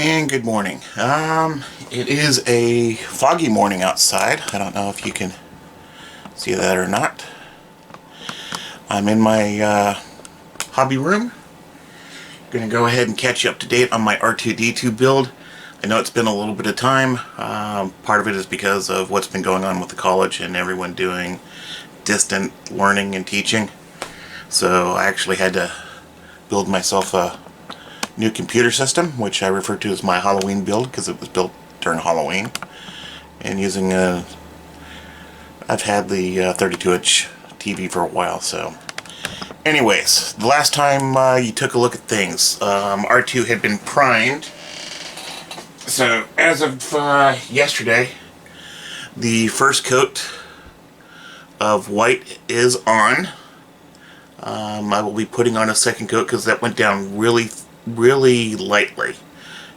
And good morning. It is a foggy morning outside. I don't know if you can see that or not. I'm in my hobby room. Gonna go ahead and catch you up to date on my R2-D2 build. I know it's been a little bit of time. Part of it is because of what's been going on with the college and everyone doing distant learning and teaching. So I actually had to build myself a new computer system, which I refer to as my Halloween build because it was built during Halloween. And using I've had the 32-inch TV for a while, so. Anyways, the last time you took a look at things, R2 had been primed. So as of yesterday, the first coat of white is on. I will be putting on a second coat because that went down really lightly,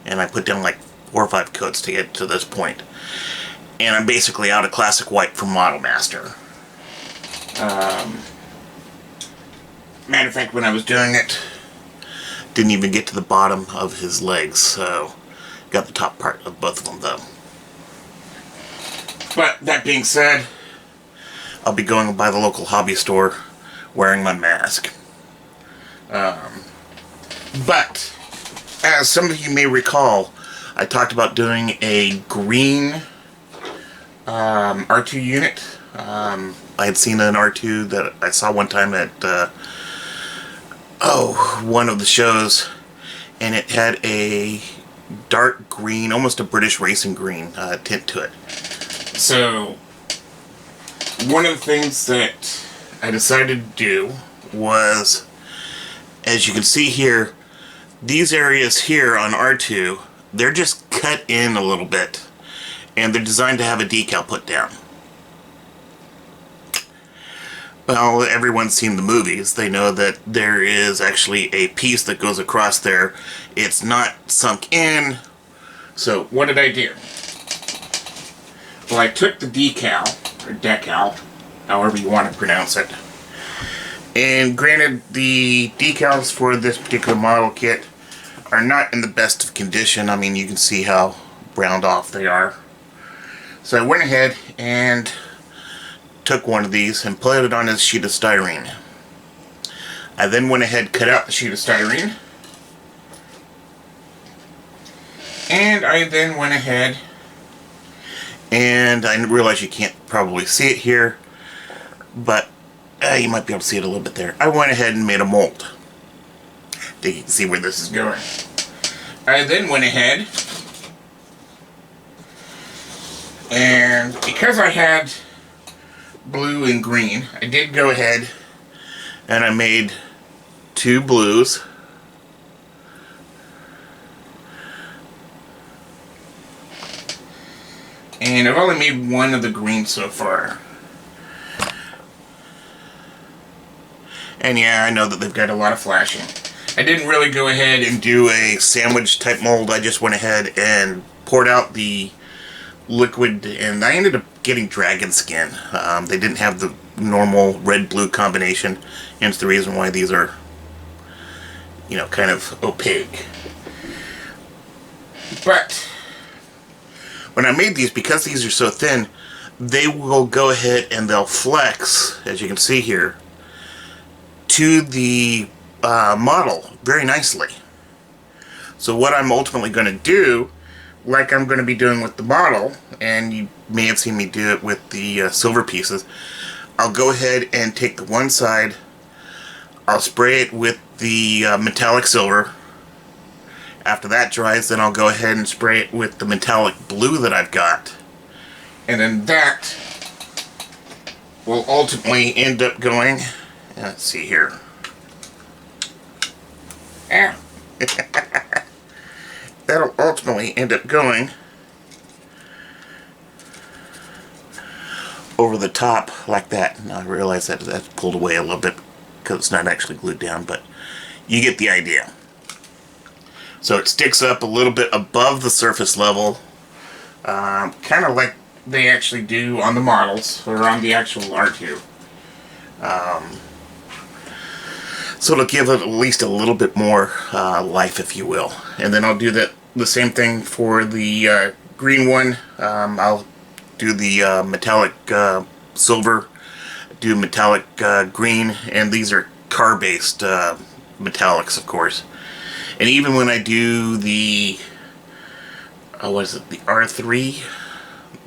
and I put down like 4 or 5 coats to get to this point, and I'm basically out of classic white from Model Master. Matter of fact, when I was doing it, didn't even get to the bottom of his legs, so got the top part of both of them though. But that being said, I'll be going by the local hobby store wearing my mask. But, as some of you may recall, I talked about doing a green R2 unit. I had seen an R2 that I saw one time at one of the shows, and it had a dark green, almost a British racing green tint to it. So, one of the things that I decided to do was, as you can see here, these areas here on R2, they're just cut in a little bit, and they're designed to have a decal put down. Well, everyone's seen the movies. They know that there is actually a piece that goes across there. It's not sunk in. So what did I do? Well, I took the decal, or decal, however you want to pronounce it. And granted, the decals for this particular model kit are not in the best of condition. I mean, you can see how browned off they are. So I went ahead and took one of these and put it on a sheet of styrene. I then went ahead and cut out the sheet of styrene. And I then went ahead, and I realize you can't probably see it here, but you might be able to see it a little bit there. I went ahead and made a mold. I think you can see where this is going. I then went ahead, and because I had blue and green, I did go ahead and I made 2 blues. And I've only made 1 of the green so far. And yeah, I know that they've got a lot of flashing. I didn't really go ahead and do a sandwich type mold. I just went ahead and poured out the liquid, and I ended up getting dragon skin. They didn't have the normal red-blue combination, hence the reason why these are, you know, kind of opaque. But when I made these, because these are so thin, they will go ahead and they'll flex, as you can see here, to the model very nicely. So what I'm ultimately going to do, like I'm going to be doing with the model, and you may have seen me do it with the silver pieces, I'll go ahead and take the one side, I'll spray it with the metallic silver. After that dries, then I'll go ahead and spray it with the metallic blue that I've got. And then that will ultimately end up going, let's see here. That'll ultimately end up going over the top like that. Now I realize that that's pulled away a little bit because it's not actually glued down, but you get the idea. So it sticks up a little bit above the surface level, kind of like they actually do on the models, or on the actual R2. So it'll give it at least a little bit more life, if you will. And then I'll do that the same thing for the green one. I'll do the metallic silver, do metallic green, and these are car-based metallics, of course. And even when I do the what is it, the R3,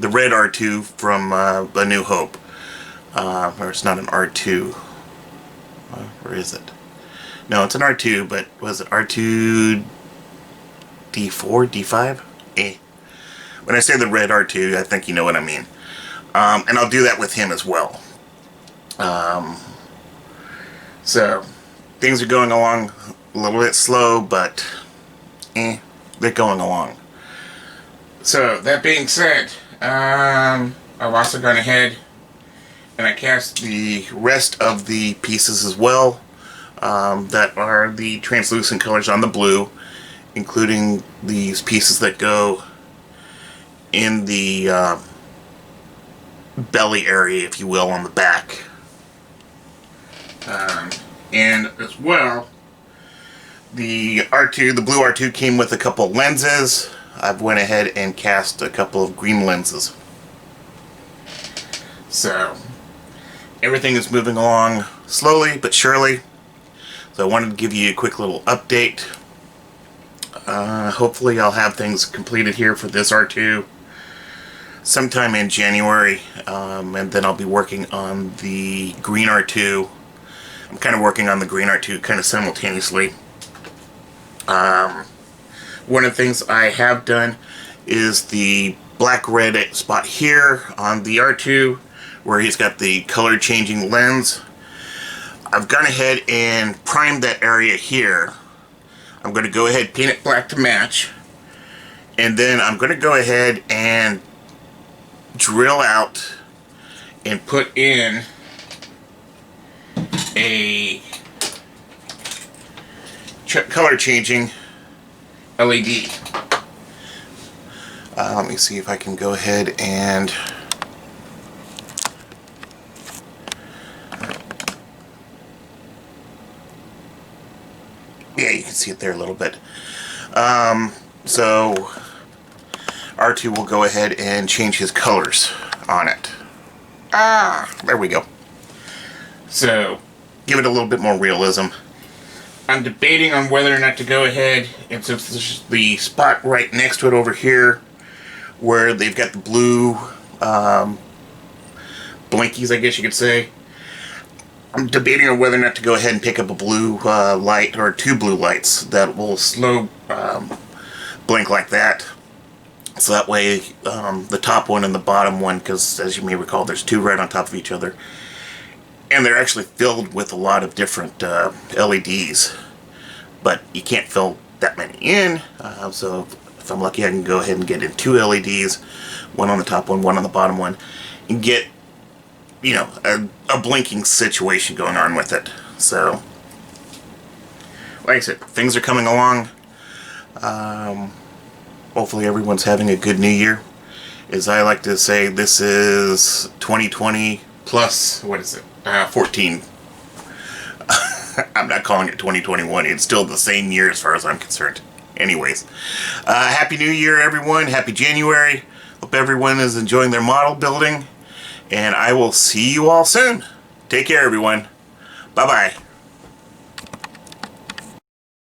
the red R2 from A New Hope, or it's not an R2, or is it? No, it's an R2, but was it R2 D4, D5? When I say the red R2, I think you know what I mean. And I'll do that with him as well. So things are going along a little bit slow, but they're going along. So that being said, I've also gone ahead and I cast the rest of the pieces as well, that are the translucent colors on the blue, including these pieces that go in the belly area, if you will, on the back. And as well, the R2, the blue R2 came with a couple lenses. I've went ahead and cast a couple of green lenses. So everything is moving along slowly but surely. So I wanted to give you a quick little update. Hopefully I'll have things completed here for this R2 sometime in January, and then I'll be working on the green R2. I'm kind of working on the green R2 kind of simultaneously. One of the things I have done is the black-red spot here on the R2, where he's got the color changing lens. I've gone ahead and primed that area here. I'm going to go ahead and paint it black to match, and then I'm going to go ahead and drill out and put in a color changing LED. Let me see if I can go ahead and yeah, you can see it there a little bit. So R2 will go ahead and change his colors on it. There we go. So give it a little bit more realism. I'm debating on whether or not to go ahead, and since there's the spot right next to it over here where they've got the blue blinkies, I guess you could say, I'm debating on whether or not to go ahead and pick up a blue light, or two blue lights that will slow blink like that. So that way the top one and the bottom one, because as you may recall there's two right on top of each other, and they're actually filled with a lot of different LEDs, but you can't fill that many in, so if I'm lucky I can go ahead and get in two LEDs, one on the top one, one on the bottom one, and get, you know, a blinking situation going on with it. So like I said, things are coming along. Hopefully everyone's having a good new year. As I like to say, this is 2020 plus, what is it, 14. I'm not calling it 2021. It's still the same year as far as I'm concerned. Anyways, Happy New Year, everyone. Happy January. Hope everyone is enjoying their model building. And I will see you all soon. Take care, everyone. Bye-bye.